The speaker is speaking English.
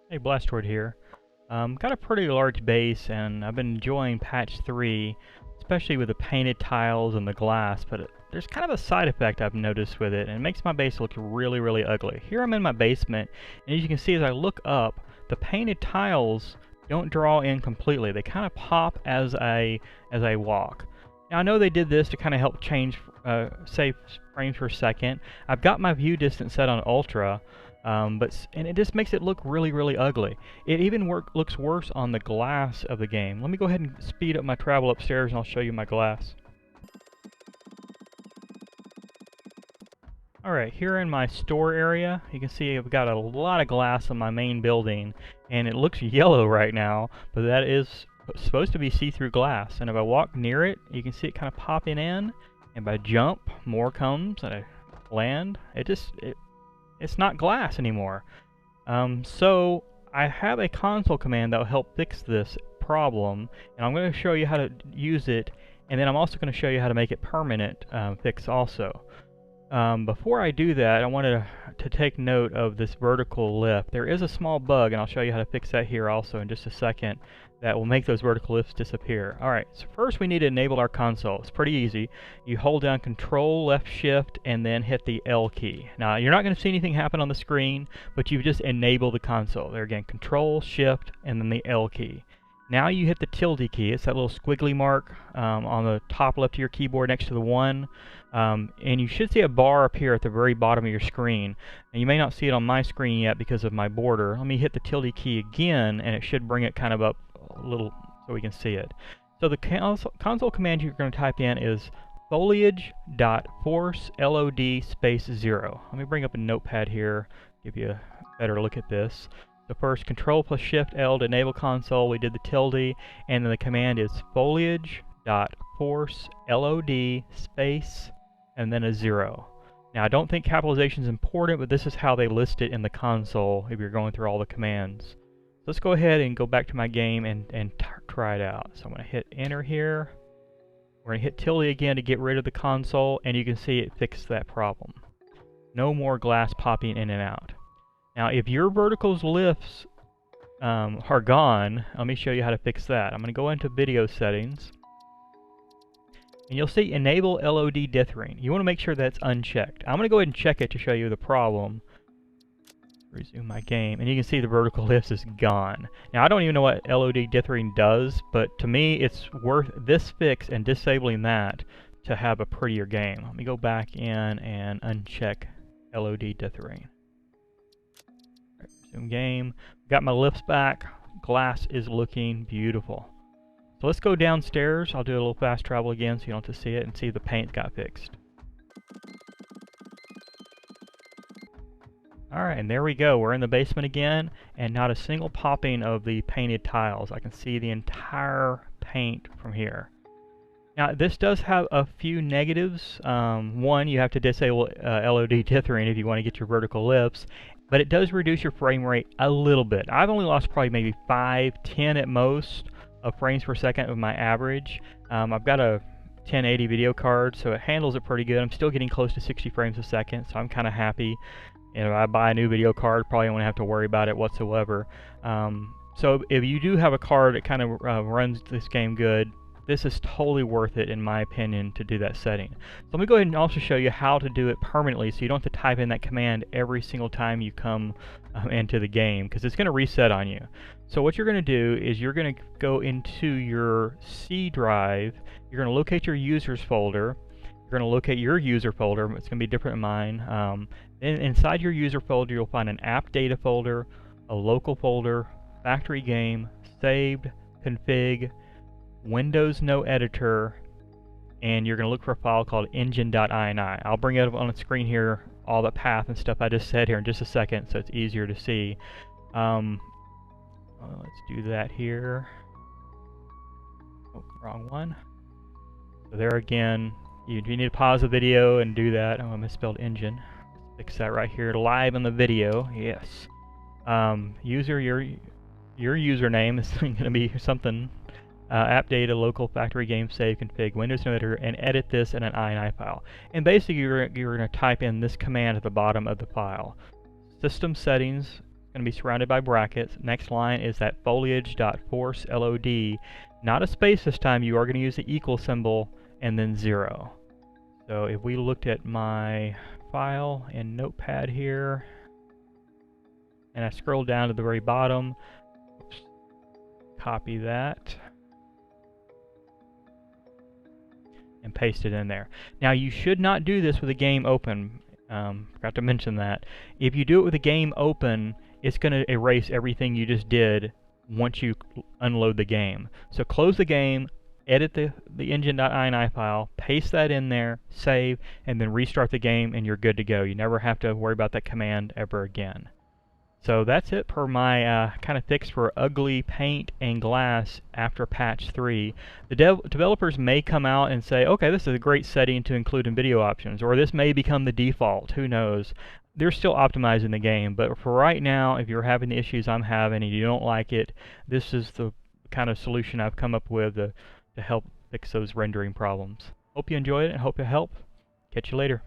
Hey, Blastoid here. Got a pretty large base, and I've been enjoying patch 3, especially with the painted tiles and the glass, but there's kind of a side effect I've noticed with it, and it makes my base look really, really ugly. Here I'm in my basement, and as you can see as I look up, the painted tiles don't draw in completely. They kind of pop as I walk. Now I know they did this to kind of help change, save frames per second. I've got my view distance set on ultra, and it just makes it look really, really ugly. It even looks worse on the glass of the game. Let me go ahead and speed up my travel upstairs and I'll show you my glass. Alright, here in my store area, you can see I've got a lot of glass on my main building, and it looks yellow right now, but that is supposed to be see-through glass. And if I walk near it, you can see it kind of popping in, and if I jump, more comes, and I land. It's not glass anymore. So I have a console command that will help fix this problem, and I'm going to show you how to use it, and then I'm also going to show you how to make it permanent fix also. Before I do that, I wanted to take note of this vertical lift. There is a small bug, and I'll show you how to fix that here also in just a second, that will make those vertical lifts disappear. Alright, so first we need to enable our console. It's pretty easy. You hold down Control, left shift, and then hit the L key. Now, you're not going to see anything happen on the screen, but you've just enabled the console. There again, Control, Shift, and then the L key. Now you hit the tilde key. It's that little squiggly mark on the top left of your keyboard next to the 1. And you should see a bar up here at the very bottom of your screen. And you may not see it on my screen yet because of my border. Let me hit the tilde key again, and it should bring it kind of up a little so we can see it. So the console command you're going to type in is foliage.ForceLOD space 0. Let me bring up a notepad here, give you a better look at this. So first, Control plus Shift L to enable console. We did the tilde, and then the command is foliage.ForceLOD space and then a 0. Now, I don't think capitalization is important, but this is how they list it in the console if you're going through all the commands. Let's go ahead and go back to my game and try it out. So I'm going to hit Enter here. We're going to hit tilde again to get rid of the console, and you can see it fixed that problem. No more glass popping in and out. Now, if your verticals lifts are gone, let me show you how to fix that. I'm going to go into Video Settings, and you'll see Enable LOD Dithering. You want to make sure that's unchecked. I'm going to go ahead and check it to show you the problem. Resume my game, and you can see the vertical lifts is gone. Now, I don't even know what LOD Dithering does, but to me, it's worth this fix and disabling that to have a prettier game. Let me go back in and uncheck LOD Dithering. Resume game. Got my lifts back. Glass is looking beautiful. So let's go downstairs. I'll do a little fast travel again so you don't have to see it and see the paint got fixed. Alright, and there we go. We're in the basement again, and not a single popping of the painted tiles. I can see the entire paint from here. Now, this does have a few negatives. One, you have to disable LOD Dithering if you want to get your vertical lifts, but it does reduce your frame rate a little bit. I've only lost probably maybe 5, 10 at most of frames per second of my average. I've got a 1080 video card, so it handles it pretty good. I'm still getting close to 60 frames a second, so I'm kind of happy. And if I buy a new video card, probably won't have to worry about it whatsoever. So if you do have a card that kind of runs this game good, this is totally worth it, in my opinion, to do that setting. So let me go ahead and also show you how to do it permanently, so you don't have to type in that command every single time you come into the game, because it's going to reset on you. So what you're going to do is you're going to go into your C drive, you're going to locate your users folder, you're going to locate your user folder, it's going to be different than mine. Then inside your user folder, you'll find an AppData folder, a local folder, factory game, saved, config, WindowsNoEditor, and you're going to look for a file called Engine.ini. I'll bring it up on the screen here, all the path and stuff I just said here in just a second, so it's easier to see. Let's do that here. Oh, wrong one. So there again, you need to pause the video and do that. Oh, I misspelled engine. Fix that right here, live in the video. Yes. User, your username is going to be something. AppData, local, factory game, save, config, WindowsNoEditor, and edit this in an ini file. And basically, you're going to type in this command at the bottom of the file. SystemSettings, going going to be surrounded by brackets. Next line is that foliage.ForceLOD. Not a space this time. You are going to use the equal symbol and then 0. So if we looked at my file in Notepad here, and I scroll down to the very bottom, oops, copy that, and paste it in there. Now you should not do this with the game open. Forgot to mention that. If you do it with the game open, it's going to erase everything you just did once you unload the game. So close the game, edit the Engine.ini file, paste that in there, save, and then restart the game, and you're good to go. You never have to worry about that command ever again. So that's it for my kind of fix for ugly paint and glass after patch 3. The developers may come out and say, okay, this is a great setting to include in video options, or this may become the default, who knows. They're still optimizing the game, but for right now, if you're having the issues I'm having and you don't like it, this is the kind of solution I've come up with to help fix those rendering problems. Hope you enjoyed it and hope it helped. Catch you later.